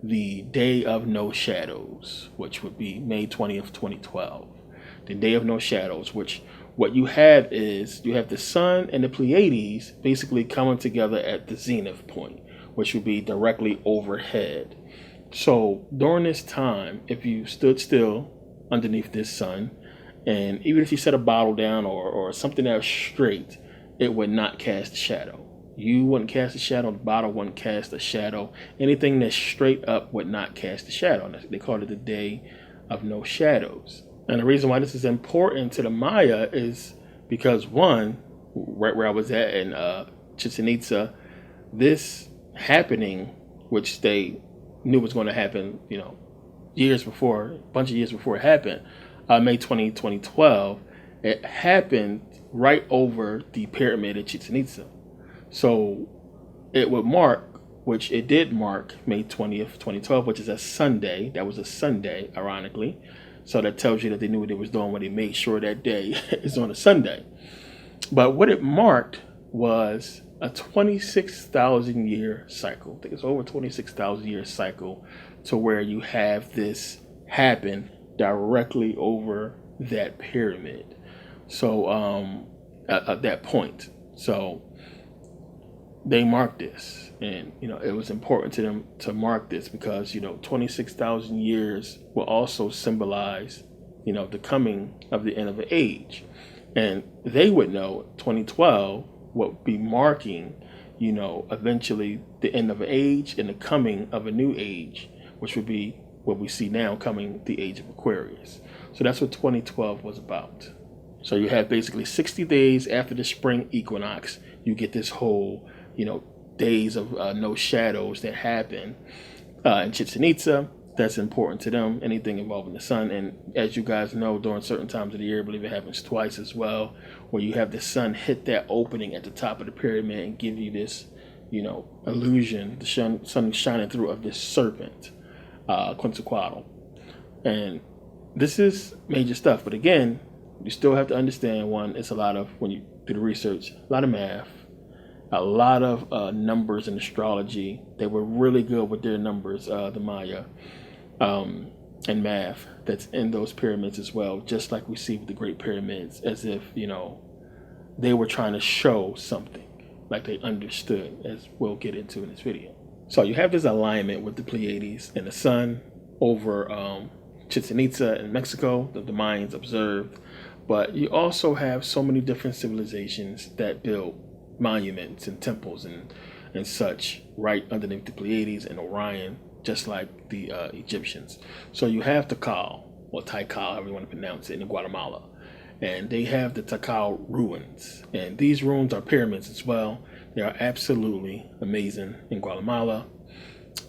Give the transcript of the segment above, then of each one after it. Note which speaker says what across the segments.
Speaker 1: the Day of No Shadows, which would be May 20th, 2012. The Day of No Shadows, which what you have is you have the sun and the Pleiades basically coming together at the zenith point, which would be directly overhead. So during this time, if you stood still underneath this sun, and even if you set a bottle down or something that was straight, it would not cast a shadow. You wouldn't cast a shadow, the bottle wouldn't cast a shadow. Anything that's straight up would not cast a shadow. They call it the Day of No Shadows. And the reason why this is important to the Maya is because, one, right where I was at in Chichen Itza, this happening, which they knew was going to happen, years before, a bunch of years before it happened, May 20, 2012, it happened right over the pyramid at Chichen Itza. So it would mark, which it did mark, May 20th, 2012, which is a Sunday. That was a Sunday, ironically. So that tells you that they knew what they was doing when they made sure that day is on a Sunday. But what it marked was a 26,000 year cycle. I think it's over 26,000 year cycle to where you have this happen directly over that pyramid. So at that point. So they marked this, and it was important to them to mark this because 26,000 years will also symbolize the coming of the end of an age, and they would know 2012 would be marking eventually the end of an age and the coming of a new age, which would be what we see now coming, the age of Aquarius. So that's what 2012 was about. So you have basically 60 days after the spring equinox, you get this whole days of no shadows that happen in Chichen Itza. That's important to them, anything involving the sun. And as you guys know, during certain times of the year, I believe it happens twice as well, where you have the sun hit that opening at the top of the pyramid and give you this illusion, the sun shining through, of this serpent, Quetzalcoatl. And this is major stuff, but again, you still have to understand, one, it's a lot of, when you do the research, a lot of math, a lot of numbers in astrology. They were really good with their numbers, the Maya, and math that's in those pyramids as well, just like we see with the Great Pyramids, as if, they were trying to show something, like they understood, as we'll get into in this video. So you have this alignment with the Pleiades and the sun over Chichen Itza in Mexico that the Mayans observed, but you also have so many different civilizations that built monuments and temples and such right underneath the Pleiades and Orion, just like the Egyptians. So you have Tikal, or Tikal, however you want to pronounce it, in Guatemala. And they have the Tikal ruins. And these ruins are pyramids as well. They are absolutely amazing in Guatemala.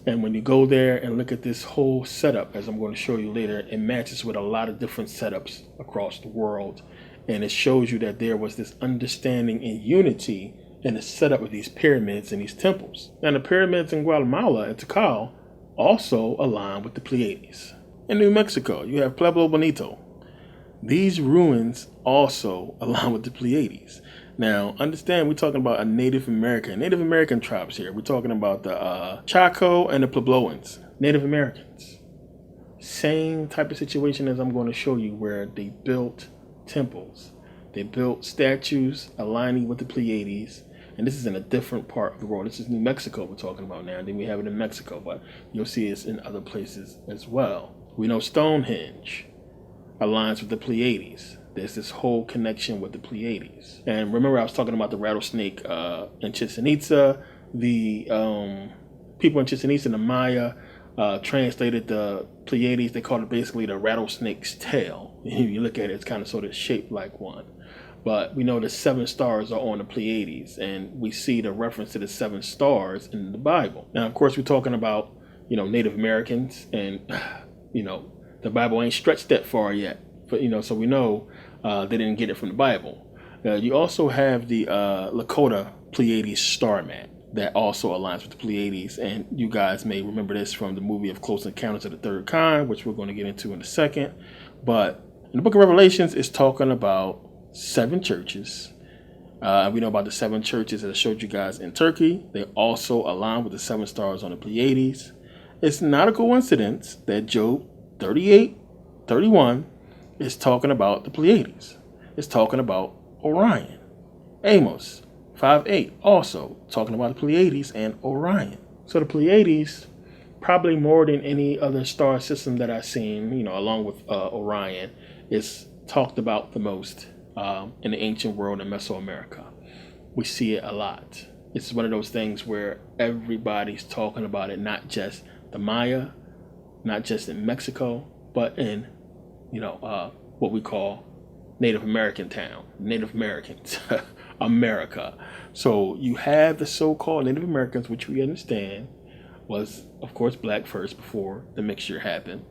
Speaker 1: And when you go there and look at this whole setup, as I'm going to show you later, it matches with a lot of different setups across the world. And it shows you that there was this understanding and unity in the setup of these pyramids and these temples. Now, the pyramids in Guatemala and Tikal also align with the Pleiades. In New Mexico, you have Pueblo Bonito. These ruins also align with the Pleiades. Now, understand, we're talking about a Native American tribes here. We're talking about the Chaco and the Puebloans, Native Americans. Same type of situation as I'm going to show you, where they built temples. They built statues aligning with the Pleiades. And this is in a different part of the world. This is New Mexico we're talking about now. And then we have it in Mexico, but you'll see it's in other places as well. We know Stonehenge aligns with the Pleiades. There's this whole connection with the Pleiades. And remember, I was talking about the rattlesnake in Chichen Itza. The people in Chichen Itza, the Maya, translated the Pleiades. They called it basically the rattlesnake's tail. You look at it, it's kind of sort of shaped like one. But we know the 7 stars are on the Pleiades, and we see the reference to the 7 stars in the Bible. Now, of course, we're talking about, Native Americans, and, the Bible ain't stretched that far yet. But, so we know they didn't get it from the Bible. You also have the Lakota Pleiades star mat that also aligns with the Pleiades. And you guys may remember this from the movie of Close Encounters of the Third Kind, which we're going to get into in a second. But in the book of Revelations, it's talking about 7 churches. We know about the 7 churches that I showed you guys in Turkey. They also align with the 7 stars on the Pleiades. it's not a coincidence that Job 38:31 is talking about the Pleiades. It's talking about Orion. Amos 5:8 also talking about the Pleiades and Orion. So the Pleiades, probably more than any other star system that I've seen, along with Orion, is talked about the most in the ancient world in Mesoamerica. We see it a lot. It's one of those things where everybody's talking about it, not just the Maya, not just in Mexico, but in, what we call Native American town, Native Americans, America. So you have the so-called Native Americans, which we understand was, of course, black first before the mixture happened.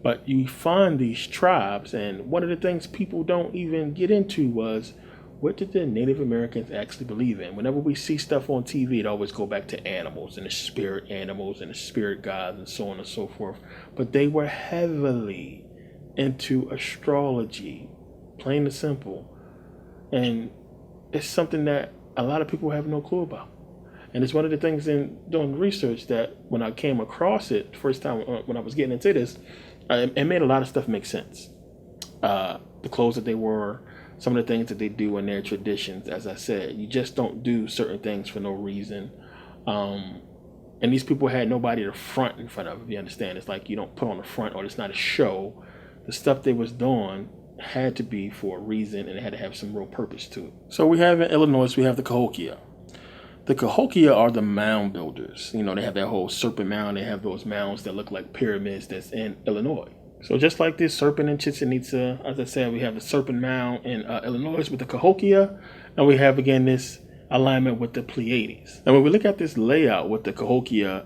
Speaker 1: But you find these tribes, and one of the things people don't even get into was, what did the Native Americans actually believe in? Whenever we see stuff on TV, it always go back to animals and the spirit animals and the spirit gods and so on and so forth. But they were heavily into astrology, plain and simple. And it's something that a lot of people have no clue about. And it's one of the things in doing research that when I came across it first time when I was getting into this, it made a lot of stuff make sense. The clothes that they wore, some of the things that they do in their traditions. As I said, you just don't do certain things for no reason. And these people had nobody to front in front of, if you understand. It's like you don't put on the front, or it's not a show. The stuff they was doing had to be for a reason, and it had to have some real purpose to it. So we have in Illinois, we have the Cahokia. The Cahokia are the mound builders. They have that whole serpent mound. They have those mounds that look like pyramids that's in Illinois. So just like this serpent in Chichen Itza, as I said, we have the serpent mound in Illinois with the Cahokia, and we have again this alignment with the Pleiades. And when we look at this layout with the Cahokia,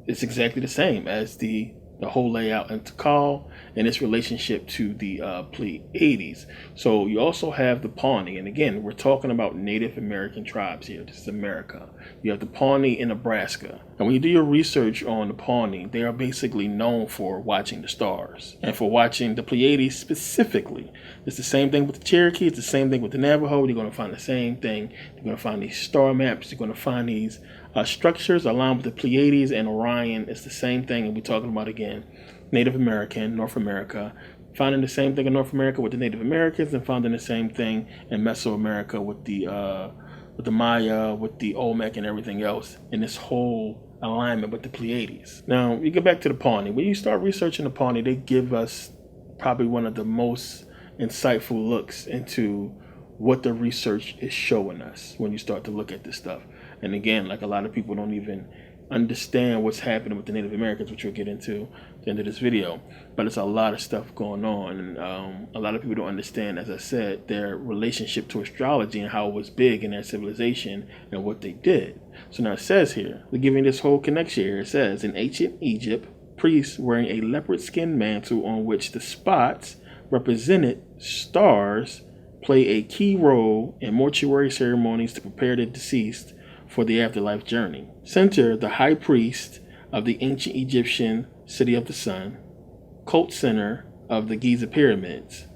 Speaker 1: it's exactly the same as the whole layout in Tikal and its relationship to the Pleiades. So you also have the Pawnee, and again, we're talking about Native American tribes here. This is America. You have the Pawnee in Nebraska. And when you do your research on the Pawnee, they are basically known for watching the stars and for watching the Pleiades specifically. It's the same thing with the Cherokee. It's the same thing with the Navajo. You're going to find the same thing. You're going to find these star maps. You're going to find these structures aligned with the Pleiades and Orion. It's the same thing, and we're talking about, again, Native American, North America, finding the same thing in North America with the Native Americans, and finding the same thing in Mesoamerica with the Maya, with the Olmec and everything else, in this whole alignment with the Pleiades. Now, you get back to the Pawnee. When you start researching the Pawnee, they give us probably one of the most insightful looks into what the research is showing us when you start to look at this stuff. And again, like a lot of people don't even understand what's happening with the Native Americans, which we'll get into at the end of this video. But it's a lot of stuff going on, and a lot of people don't understand, as I said, their relationship to astrology and how it was big in their civilization and what they did. So now it says here, we're giving this whole connection here. It says, in ancient Egypt, priests wearing a leopard skin mantle on which the spots represented stars play a key role in mortuary ceremonies to prepare the deceased for the afterlife journey. Center, the high priest of the ancient Egyptian city of the sun, cult center of the Giza pyramids,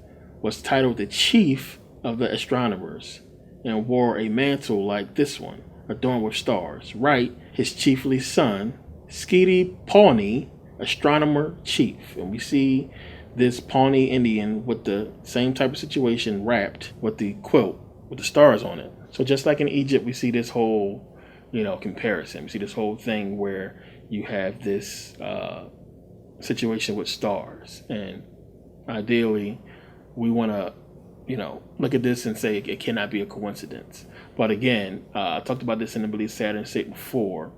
Speaker 1: was titled the chief of the astronomers and wore a mantle like this one, adorned with stars. Right, his chiefly son, Skidi Pawnee, astronomer chief. And we see this Pawnee Indian with the same type of situation wrapped with the quilt with the stars on it. So just like in Egypt, we see this whole, comparison. We see this whole thing where you have this situation with stars. And ideally, we want to, look at this and say it cannot be a coincidence. But again, I talked about this in the Believe Saturn State before.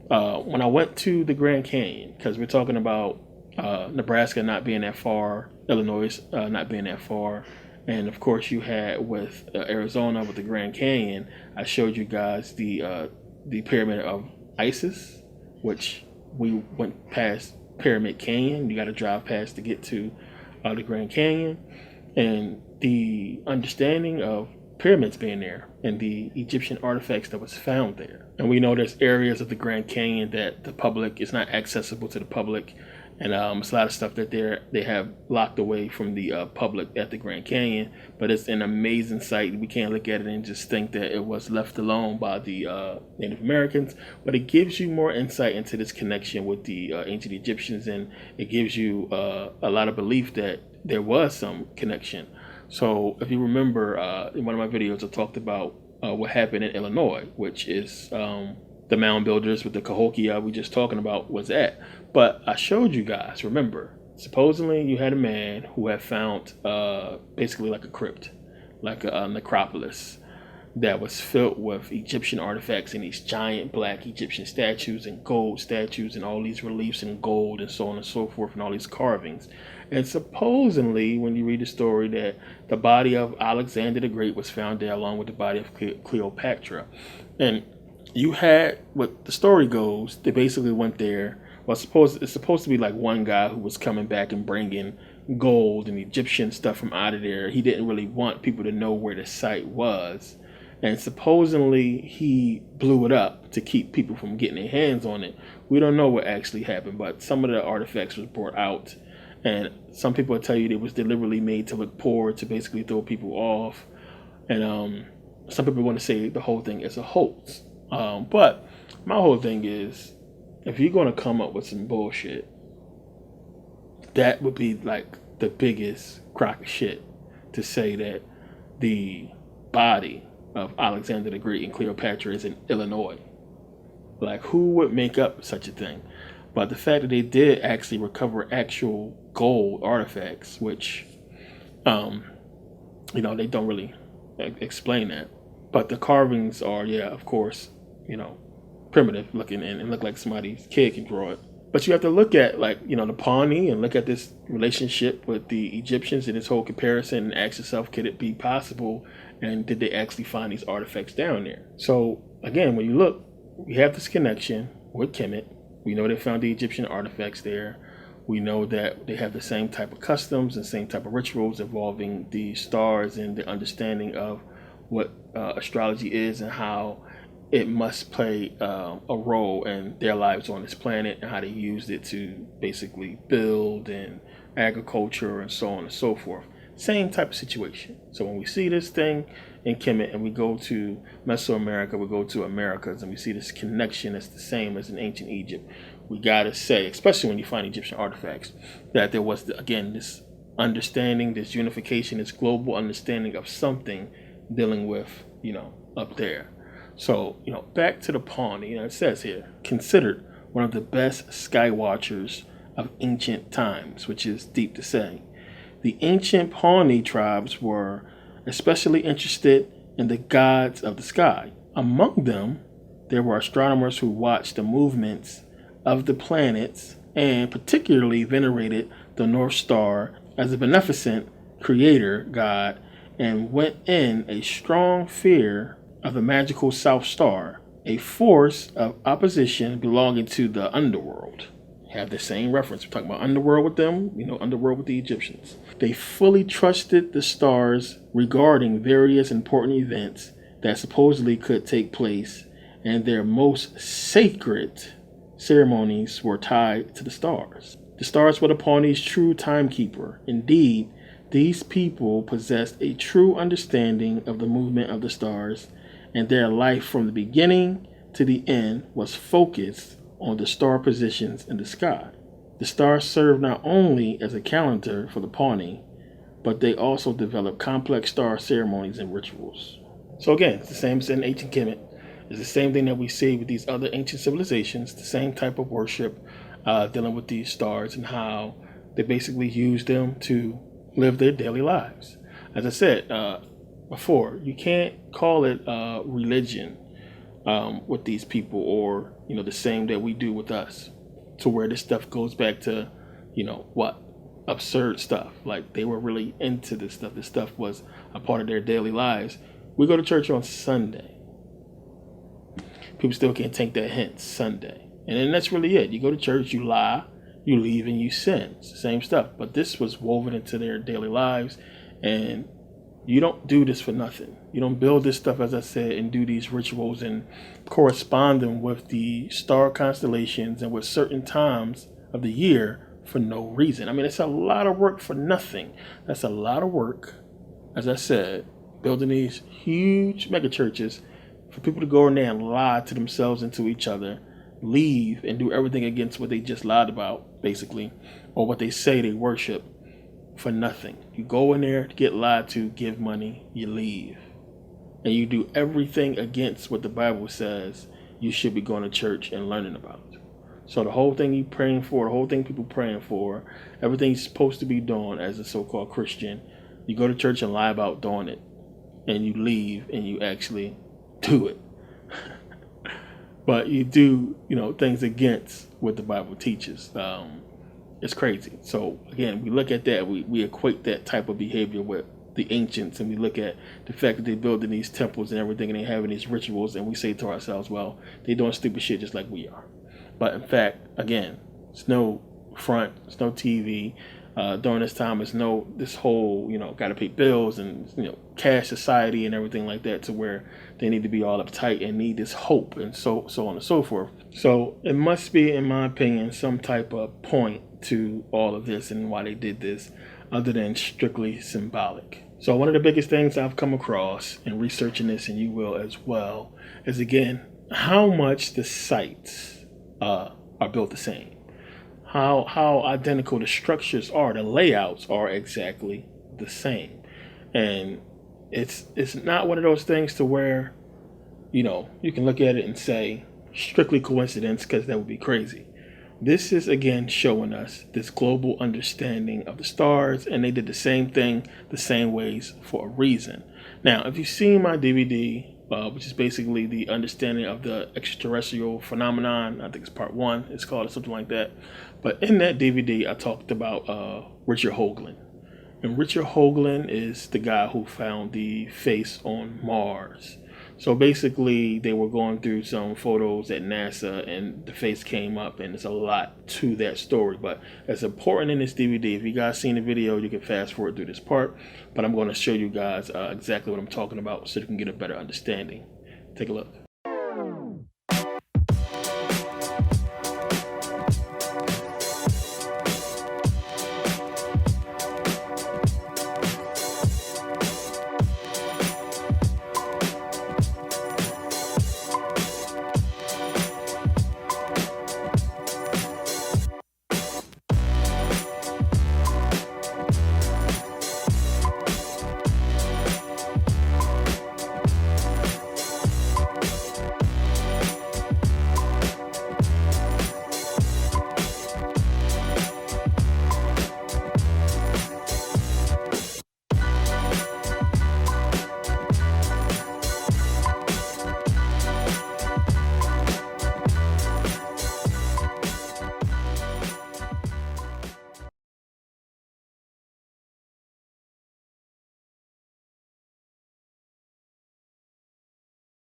Speaker 1: When I went to the Grand Canyon, because we're talking about Nebraska not being that far, Illinois not being that far, and of course you had with Arizona with the Grand Canyon. I showed you guys the Pyramid of Isis, which we went past Pyramid Canyon. You got to drive past to get to the Grand Canyon, and the understanding of pyramids being there and the Egyptian artifacts that was found there. And we know there's areas of the Grand Canyon that the public is not accessible to the public. And it's a lot of stuff that they have locked away from the public at the Grand Canyon. But it's an amazing site. We can't look at it and just think that it was left alone by the Native Americans. But it gives you more insight into this connection with the ancient Egyptians, and it gives you a lot of belief that there was some connection. So if you remember, in one of my videos, I talked about what happened in Illinois, which is the mound builders with the Cahokia we just talking about was at. But I showed you guys, remember, supposedly you had a man who had found basically like a crypt, like a necropolis that was filled with Egyptian artifacts and these giant black Egyptian statues and gold statues and all these reliefs in gold and so on and so forth and all these carvings. And supposedly, when you read the story, that the body of Alexander the Great was found there along with the body of Cleopatra. And you had, what the story goes, they basically went there. Well, it's supposed to be like one guy who was coming back and bringing gold and Egyptian stuff from out of there. He didn't really want people to know where the site was. And supposedly he blew it up to keep people from getting their hands on it. We don't know what actually happened, but some of the artifacts was brought out. And some people will tell you it was deliberately made to look poor, to basically throw people off. And some people want to say the whole thing is a hoax. But my whole thing is, if you're going to come up with some bullshit, that would be like the biggest crock of shit to say that the body of Alexander the Great and Cleopatra is in Illinois. Like, who would make up such a thing? But the fact that they did actually recover actual gold artifacts, which, they don't really explain that. But the carvings are, yeah, of course, primitive looking and look like somebody's kid can draw it. But you have to look at, the Pawnee and look at this relationship with the Egyptians and this whole comparison and ask yourself, could it be possible? And did they actually find these artifacts down there? So, again, when you look, we have this connection with Kemet. We know they found the Egyptian artifacts there. We know that they have the same type of customs and same type of rituals involving the stars and the understanding of what astrology is and how it must play a role in their lives on this planet and how they used it to basically build and agriculture and so on and so forth. Same type of situation. So when we see this thing in Kemet and we go to Mesoamerica, we go to Americas, and we see this connection that's the same as in ancient Egypt, we gotta say, especially when you find Egyptian artifacts, that there was, again, this understanding, this unification, this global understanding of something dealing with, up there. So, back to the Pawnee, it says here, considered one of the best sky watchers of ancient times, which is deep to say. The ancient Pawnee tribes were especially interested in the gods of the sky. Among them, there were astronomers who watched the movements of the planets and particularly venerated the North Star as a beneficent creator god and went in a strong fear of the magical South Star, a force of opposition belonging to the underworld. Have the same reference. We're talking about underworld with them, underworld with the Egyptians. They fully trusted the stars regarding various important events that supposedly could take place, and their most sacred ceremonies were tied to the stars. The stars were the Pawnee's true timekeeper. Indeed, these people possessed a true understanding of the movement of the stars, and their life from the beginning to the end was focused on the star positions in the sky. The stars served not only as a calendar for the Pawnee, but they also developed complex star ceremonies and rituals. So again, it's the same as in ancient Kemet. It's the same thing that we see with these other ancient civilizations, the same type of worship dealing with these stars and how they basically use them to live their daily lives. As I said before, you can't call it religion with these people, or the same that we do with us, to where this stuff goes back to absurd stuff. Like, they were really into this stuff. This stuff was a part of their daily lives. We go to church on Sunday. People still can't take that hint. Sunday, and then that's really it. You go to church, you lie, you leave, and you sin. It's the same stuff, but this was woven into their daily lives. And you don't do this for nothing. You don't build this stuff, as I said, and do these rituals and correspond them with the star constellations and with certain times of the year for no reason. I mean, it's a lot of work for nothing. That's a lot of work, as I said, building these huge mega churches for people to go in there and lie to themselves and to each other, leave and do everything against what they just lied about, basically, or what they say they worship, for nothing. You go in there to get lied to, give money, you leave. And you do everything against what the Bible says you should be going to church and learning about. So the whole thing you praying for, the whole thing people praying for, everything you're supposed to be doing as a so-called Christian, you go to church and lie about doing it. And you leave and you actually do it. But you do, things against what the Bible teaches. It's crazy. So again, we look at that, we equate that type of behavior with the ancients, and we look at the fact that they building these temples and everything, and they having these rituals, and we say to ourselves, well, they doing stupid shit just like we are. But in fact, again, it's no front, it's no TV. During this time, it's no this whole, got to pay bills and, cash society and everything like that, to where they need to be all uptight and need this hope and so on and so forth. So it must be, in my opinion, some type of point to all of this and why they did this, other than strictly symbolic. So one of the biggest things I've come across in researching this, and you will as well, is again, how much the sites are built the same. How identical the structures are, the layouts are exactly the same. And it's not one of those things to where, you can look at it and say strictly coincidence, because that would be crazy. This is again showing us this global understanding of the stars, and they did the same thing the same ways for a reason. Now, if you've seen my DVD, which is basically the understanding of the extraterrestrial phenomenon, I think it's part 1, it's called, or something like that. But in that DVD, I talked about Richard Hoagland. And Richard Hoagland is the guy who found the face on Mars. So basically, they were going through some photos at NASA, and the face came up, and there's a lot to that story. But it's important in this DVD. If you guys seen the video, you can fast forward through this part. But I'm going to show you guys exactly what I'm talking about, so you can get a better understanding. Take a look.